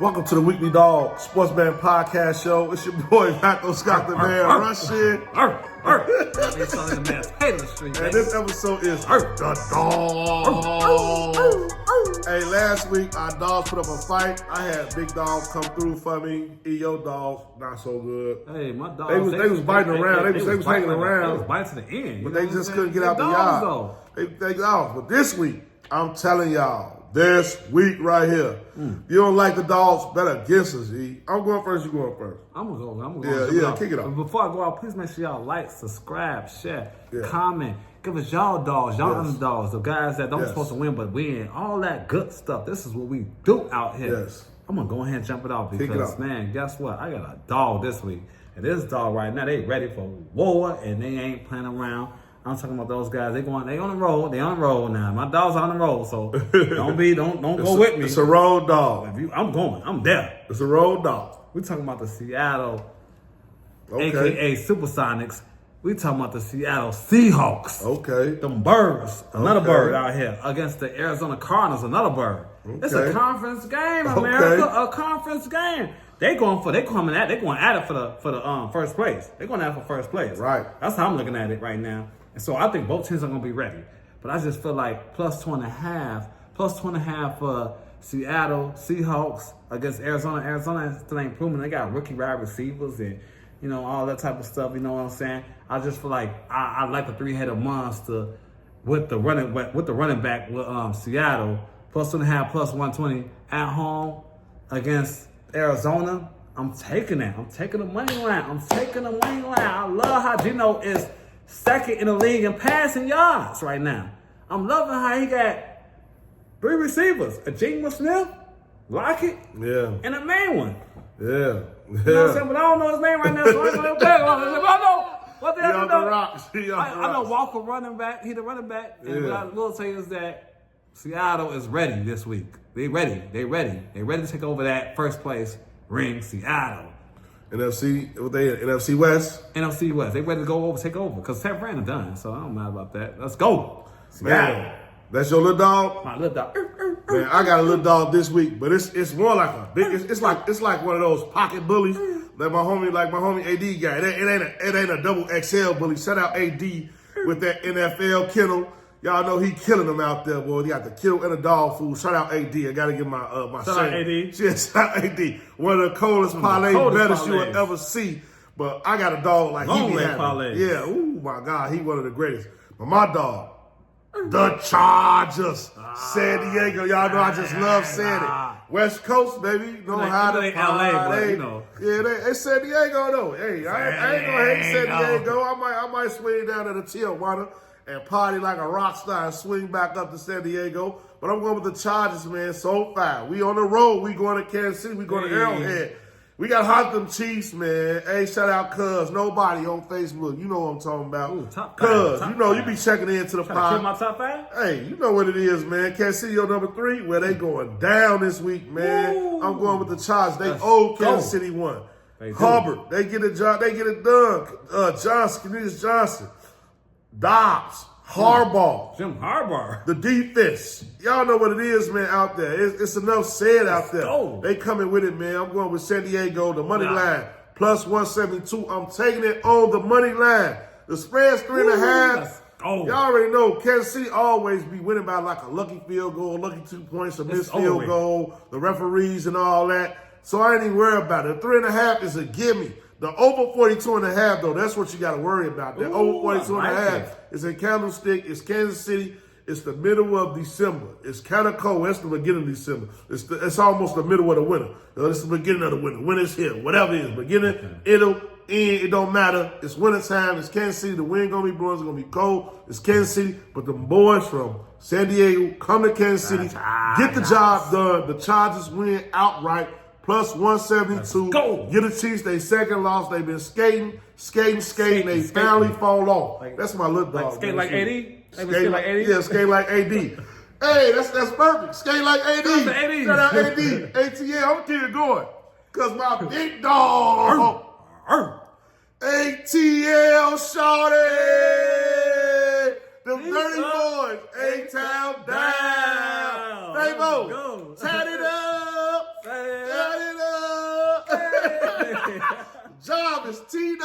Welcome to the Weekly Dog Sportsman Podcast Show. It's your boy, Paco Scott the Man, Russian. And this episode is The Dog. Hey, last week, our dogs put up a fight. I had big dogs come through for me. Your dogs, not so good. Hey, my dogs. They was biting around. They was hanging around. They was biting to the end. But they just couldn't get out the yard. They out. But this week, I'm telling y'all, this week right here, you don't like the dogs, bet against us, E. I'm going first, you going first. I'm gonna go. Yeah, kick it off. But before I go out, please make sure y'all like, subscribe, share, comment. Give us y'all dogs, y'all underdogs, the guys that don't supposed to win but win. All that good stuff. This is what we do out here. Yes. I'm gonna go ahead and jump it off because, man, guess what? I got a dog this week. And this dog right now, they ready for war and they ain't playing around. I'm talking about those guys. They on the road. They on the road now. My dog's on the road, so don't go with me. It's a road dog. I'm going. I'm there. It's a road dog. We talking about the Seattle, aka Supersonics. We talking about the Seattle Seahawks. Okay. Them birds. Another bird out here against the Arizona Cardinals. Another bird. Okay. It's a conference game, America. A conference game. They going at it for the first place. They're going at it for first place. Right. That's how I'm looking at it right now. And so I think both teams are going to be ready. But I just feel like plus 2.5 for Seattle Seahawks against Arizona. Arizona still ain't proven. They got rookie wide receivers and, all that type of stuff. You know what I'm saying? I just feel like I like the three-headed monster with the running back with Seattle. Plus 2.5, plus 120 at home against Arizona. I'm taking that. I'm taking the money line. I love how Gino is second in the league in passing yards right now. I'm loving how he got 3 receivers. A Geno Smith, Lockett, and a main one. Yeah. You know what I'm saying? But I don't know his name right now, so I ain't going to what the hell I know Walker running back. He the running back. And what I will say is that Seattle is ready this week. They ready to take over that first place ring, Seattle. NFC West? NFC West. They ready to go over, take over. Because San Fran is done, so I don't mind about that. Let's go. Man, that's your little dog? My little dog. Man, I got a little dog this week, but it's more like a big. It's like one of those pocket bullies that my homie AD guy. It ain't a double XL bully. Shout out AD with that NFL kennel. Y'all know he killing them out there, boy. He got the kennel and the dog food. Shout out AD. I gotta give my shout out AD. Yeah, shout out AD. One of the coldest parlay bettors you will ever see. But I got a dog like he be having. Yeah, ooh my God, he one of the greatest. But my dog, the Chargers, San Diego. Y'all know I just love saying it. West Coast, baby. Know how to play. Yeah, they San Diego though. Hey, I ain't gonna hate San Diego. I might swing down to the Tijuana and party like a rock star and swing back up to San Diego. But I'm going with the Chargers, man, so far. We on the road. We going to Kansas City. We going to Arrowhead. We got hot them Chiefs, man. Hey, shout out Cuz. Nobody on Facebook. You know what I'm talking about. Ooh, top Cuz, five, you be checking into the pod. Kill my top 5? Hey, you know what it is, man. Kansas City on number 3, where they going down this week, man. Ooh. I'm going with the Chargers. They owe Kansas City one. Hubbard, they get it done. Cornelius Johnson. Dobbs, Harbaugh. Jim Harbaugh. The defense. Y'all know what it is, man, out there. It's enough said out there. They coming with it, man. I'm going with San Diego, the money line, plus 172. I'm taking it on the money line. The spread's 3.5. Y'all already know Kansas City always be winning by like a lucky field goal, lucky 2 points, a missed field goal, the referees and all that. So I ain't even worried about it. 3.5 is a gimme. The over 42.5, though, that's what you got to worry about. The over 42.5 is in Candlestick. It's Kansas City. It's the middle of December. It's kind of cold. It's the beginning of December. It's almost the middle of the winter. It's the beginning of the winter. Winter's here. Whatever it is. Beginning, it'll end. It don't matter. It's winter time. It's Kansas City. The wind going to be blowing. It's going to be cold. It's Kansas City. But the boys from San Diego come to Kansas City. Get the job done. The Chargers win outright. Plus 172. Get the Chiefs. They second loss. They've been skating. They finally fall off. That's my little dog. Skate like AD? Skate like AD? Yeah, skate like AD. Hey, that's perfect. Skate like AD. Shout out AD. ATL. I'm going to keep it going. Because my big dog, ATL shorty. Them dirty boys. A-Town down. Fabo. Tat it up. Job is T9.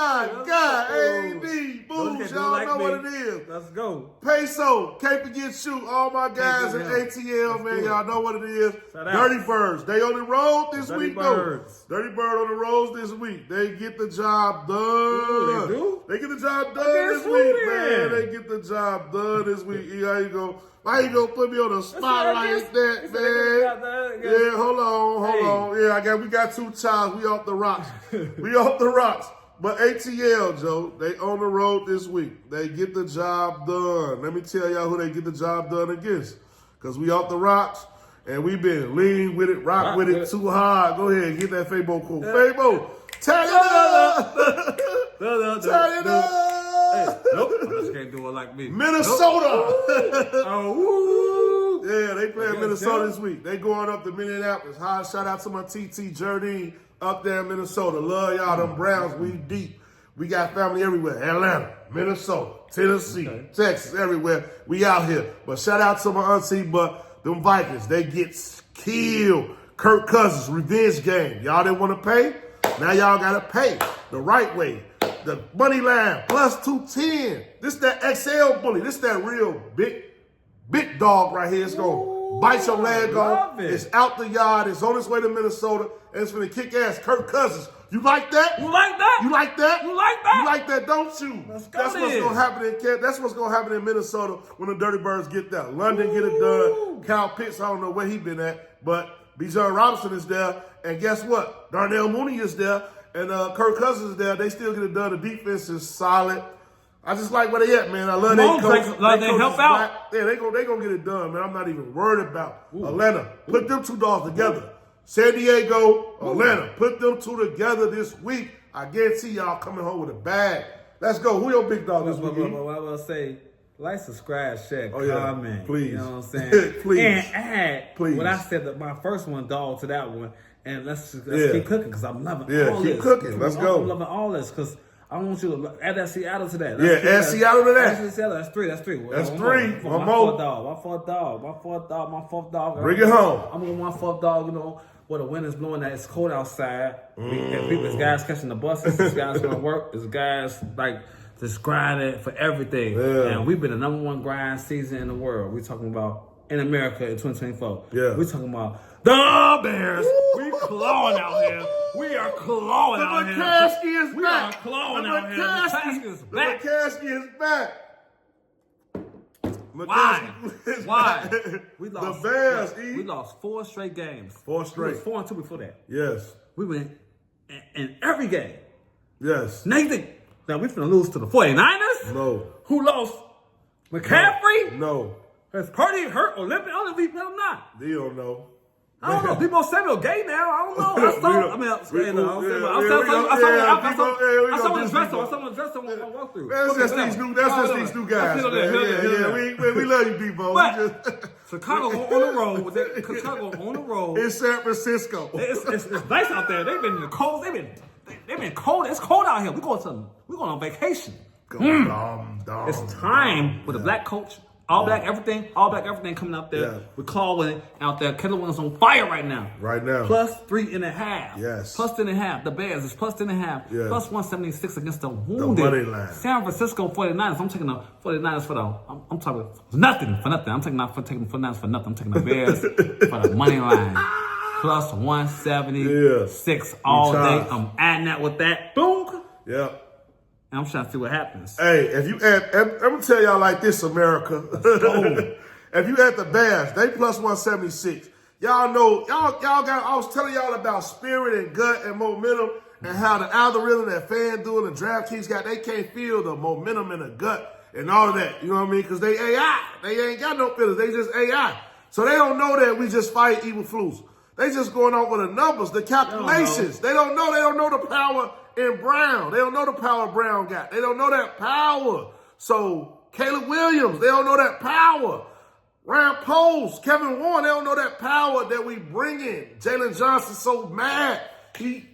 God, A.D. Booze. Y'all know what it is. Let's go. Peso. Can't forget you. All my guys in ATL, man. Y'all know what it is. Dirty Birds. They on the road this week, though. Dirty Bird on the roads this week. They get the job done. Ooh, they do? They get the job done this week, man. They get the job done this week. How you go? Why you gonna put me on the spot like that, man? Yeah, hold on. Yeah, we got 2 times. We off the rocks. But ATL, Joe, they on the road this week. They get the job done. Let me tell y'all who they get the job done against. Because we off the rocks, and we been lean with it, rock with it too hard. Go ahead, get that Fabo quote. Fabo, tell it up! Tell it up! Nope, I just can't do it like me. Minnesota! Oh, yeah, they playing Minnesota this week. They going up to Minneapolis. High shout out to my TT Jardine up there in Minnesota. Love y'all, them Browns. We deep. We got family everywhere. Atlanta, Minnesota, Tennessee, Texas, everywhere. We out here. But shout out to my auntie, but them Vikings, they get killed. Kirk Cousins, revenge game. Y'all didn't want to pay? Now y'all got to pay the right way. The money line, plus 210. This that XL bully. This that real big dog right here. It's going to bite your leg off. It's out the yard. It's on its way to Minnesota. And it's going to kick ass. Kirk Cousins. You like that? You like that? You like that? You like that? You like that, don't you? That's what's going to happen that's what's going to happen in Minnesota when the Dirty Birds get there. London get it done. Kyle Pitts, I don't know where he been at, but Bijan Robinson is there. And guess what? Darnell Mooney is there. And Kirk Cousins is there. They still get it done. The defense is solid. I just like where they at, man. I love their coach. They help out. Yeah, they gonna get it done, man. I'm not even worried about Atlanta. Put them 2 dogs together. San Diego, Atlanta. Put them 2 together this week. I guarantee y'all coming home with a bag. Let's go. Who your big dog this week? I will say, like, subscribe, share, comment. Please. You know what I'm saying? Please. And add what I said, that my first one, dog, to that one. And let's keep cooking, because I'm loving all this. Keep cooking. Let's go. I'm loving all this, because I want you to add that Seattle to that. Add Seattle to that. That's three. That's 3. One more. My fourth dog. Bring it home. I'm on my 4th dog, you know, where the wind is blowing, that it's cold outside. And there's guys catching the buses, there's guys going to work, there's guys, like, just grinding for everything. Yeah. And we've been the #1 grind season in the world. We're talking about in America in 2024. Yeah. We're talking about the Bears. We clawing out here. We are clawing out here. The McCaskey is back. We are clawing out here. The McCaskey is back. The McCaskey is back. Why? We lost. The Bears. We lost 4 straight games. 4 straight. We was 4-2 before that. Yes. We went in every game. Yes. Nathan. Now we finna lose to the 49ers. No. Who lost? McCaffrey. No. Is Purdy hurt? Olympic? I don't know. They don't know. I don't know. People Samuel gay now. I don't know. I saw someone dressed on walkthrough. That's just these new guys. We love you, people. Chicago on the road. In San Francisco. It's nice out there. They've been in the cold. They've been cold. It's cold out here. We're going on vacation. It's time with a black coach. All black everything coming out there. Yeah. We're calling out there. Keller Williams on fire right now. Plus 3.5. Yes. Plus 3.5. The Bears is plus 3.5. Yeah. Plus 176 against the wounded money line. San Francisco 49ers. I'm taking the 49ers for I'm talking nothing for nothing. I'm taking the 49ers for nothing. I'm taking the Bears for the money line. Plus 176 all day. I'm adding that with that. Boom. Yeah. And I'm trying to see what happens. Hey, if you add, I'm gonna tell y'all like this, America. If you add the Bears, they plus 176. Y'all know, y'all got. I was telling y'all about spirit and gut and momentum, and how the algorithm that FanDuel and DraftKings got, they can't feel the momentum in the gut and all of that. You know what I mean? Because they AI, they ain't got no feelings. They just AI, so they don't know that we just fight evil flus. They just going off with the numbers, the calculations. They don't know the power in Brown. They don't know the power Brown got. They don't know that power. So Caleb Williams, they don't know that power. Ryan Post, Kevin Warren, they don't know that power that we bring in. Jalen Johnson so mad. He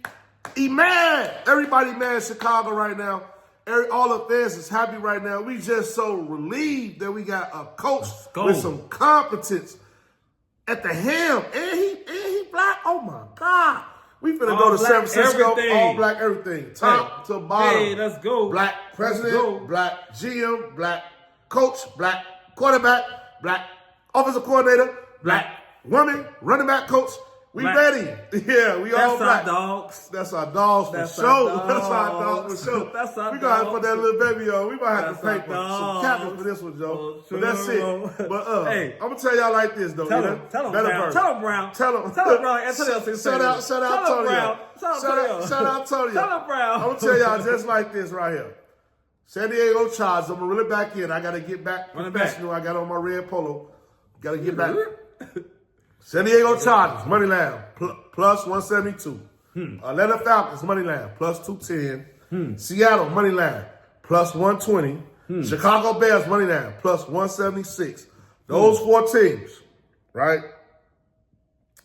mad. Everybody mad in Chicago right now. All the fans is happy right now. We just so relieved that we got a coach with some competence at the helm. And he black. Oh my God. We finna All go to black San Francisco, everything. all black everything. Top to bottom. Hey, let's go. Black president, Let's go. black GM, black coach, black quarterback, black offensive coordinator, black woman, running back coach. We Black. ready. Yeah, we all black. That's our dogs. That's our dogs for That's sure. our That's our dogs. dogs for sure. That's our We gonna have to dogs. put that little baby on. We might have That's to pay our for some dogs. captains for this one, Joe. Oh, But that's true. it. But Hey. I'm gonna tell y'all like this though. Tell you him, know? tell him, Better Brown. verse. Tell him, Brown. Tell him. Tell him, Brown. Antonio, Shout out Tell him, Antonio. Brown. Tell him, Antonio. Shout out Antonio. Tell him, Brown. I'm gonna tell y'all just like this right here. San Diego Chargers. I'm gonna reel it back in. I gotta get back Run it professional. I got on my red polo. Gotta get back. San Diego Chargers, money line, plus 172. Atlanta Falcons, money line, plus 210. Seattle, money line, plus 120. Chicago Bears, money line, plus 176. Those four teams, right?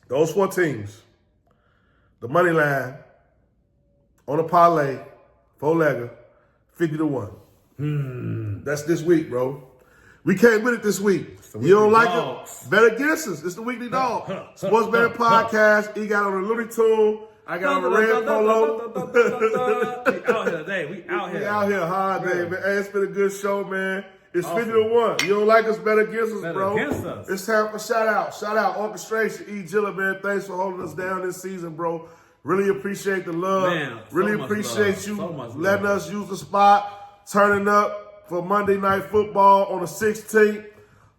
Those four teams, the money line on a parlay, four-legger, 50-1. That's this week, bro. We came with it this week. You don't like dogs. it? Bet against us. It's the Weekly Dog. Sports Betting Podcast. He got on the Looney Tune. I got on the red polo. We out here today. We out here. We out here hard day, man. Hey, it's been a good show, man. It's 50-1. You don't like us, bet against us, Bet bro. against us. It's time for shout out. Shout out Orchestration, E. Gilla, man. Thanks for holding us down this season, bro. Really appreciate the love. Man, so really much appreciate love. you So much letting love. us use the spot, turning up for Monday Night Football on the 16th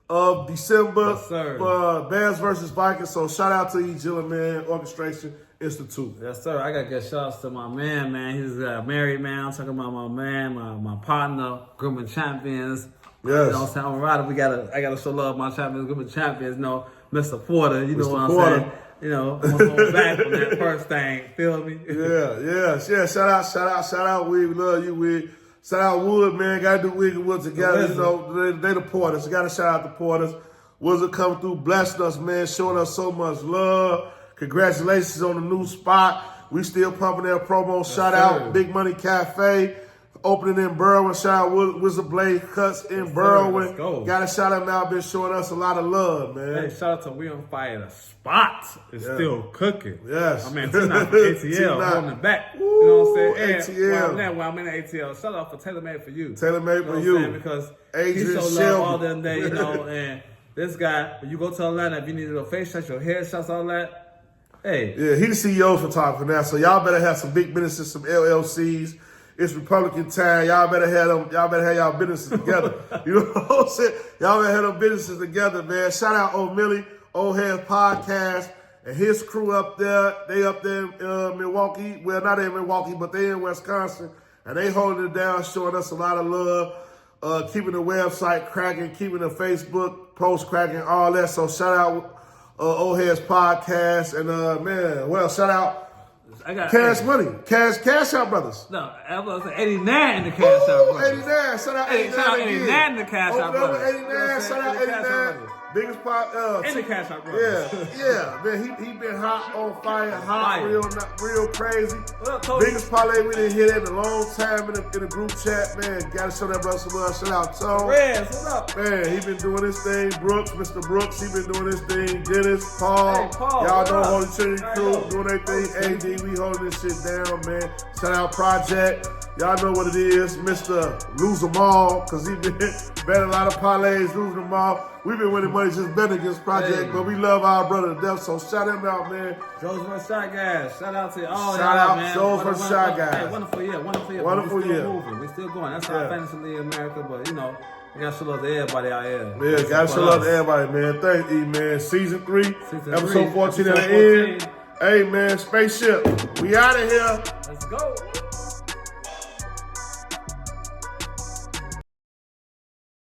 of December Yes, sir. for Bears versus Vikings. So shout out to E. Gilla, man. Orchestration Institute. Yes, sir. I got to give shout outs to my man. He's married, man. I'm talking about my man, my partner, Grooming Champions. Yes. You know what I'm saying? I'm a rider. I gotta show love to my champions, Grooming Champions. You know, Mr. Porter. You know Mr. what I'm Porter. saying? You know, I'm gonna go back on that first thing. Feel me? Yeah. Shout out, Wig. We love you, Wig. Shout out Wood, man. Gotta do Wig and Wood together. You know, they the Porters. Gotta shout out the Porters. Wizard coming through, blessing us, man, showing us so much love. Congratulations on the new spot. We still pumping their promo. Shout out Big Money Cafe. Opening in Berwyn. Shout out Wizard Blade Cuts in Berwyn. Let's go. Gotta shout out now. Been showing us a lot of love, man. Hey, shout out to We On Fire. The spot is still cooking. Yes. I mean, T9 from ATL T9. holding it back. You know what I'm saying? And ATL. while I'm in the ATL, shout out for Tailor Made for You. Tailor Made for what I'm you. saying? Because Adrian he showed Shelby. love all them day, you know, and this guy, when you go to Atlanta, if you need your face shots, your hair shots, all that, hey. Yeah, he the CEO photographer now, so y'all better have some big businesses, some LLCs. It's Republican time. Y'all better have them. Y'all better have y'all businesses together. You know what I'm saying? Y'all better have them businesses together, man. Shout out Old Millie, Old Heads Podcast, and his crew up there. They up there in Milwaukee. Well, not in Milwaukee, but they in Wisconsin, and they holding it down, showing us a lot of love, keeping the website cracking, keeping the Facebook post cracking, all that. So shout out Old Heads Podcast, and man, well, shout out. I got Cash Money. Cash Out Brothers. No, I was 89 in the Cash Out Brothers. 89. Shout out 89. Shout out 89 in the Cash Out Over Brothers. 89. Shout out 89. Biggest pop. In the Cash Out Brothers. Yeah. Man, he been hot on fire, hot, real crazy. What up, Toby? Biggest parlay we didn't hit in a long time in the group chat, man. Gotta show that brother some love. Shout out Tone. Rez, what's up? Man, he been doing this thing. Brooks, Mr. Brooks, he been doing this thing. Dennis, Paul, Hey, Paul, y'all what know up? Holy Trinity crew Yo. doing their thing. AD, we holding this shit down, man. Shout out Project. Y'all know what it is, Mr. Lose 'em all, cause he been betting a lot of parlays, losing them all. We've been winning money just betting against Project, Hey. but we love our brother to death, so shout him out, man. Joe's for Shot Guys. Shout out to all Shout out man. Joe's for Shot Guys. Hey, wonderful year. Wonderful we still year. moving. We still going. That's our Yeah. fantasy league in America, but you know, we gotta show love to everybody out here. Yeah, gotta show love to everybody, man. Thank you, man. Season 3, Season episode 3, 14 at episode the end. 14. Hey, man, spaceship. We out of here. Let's go.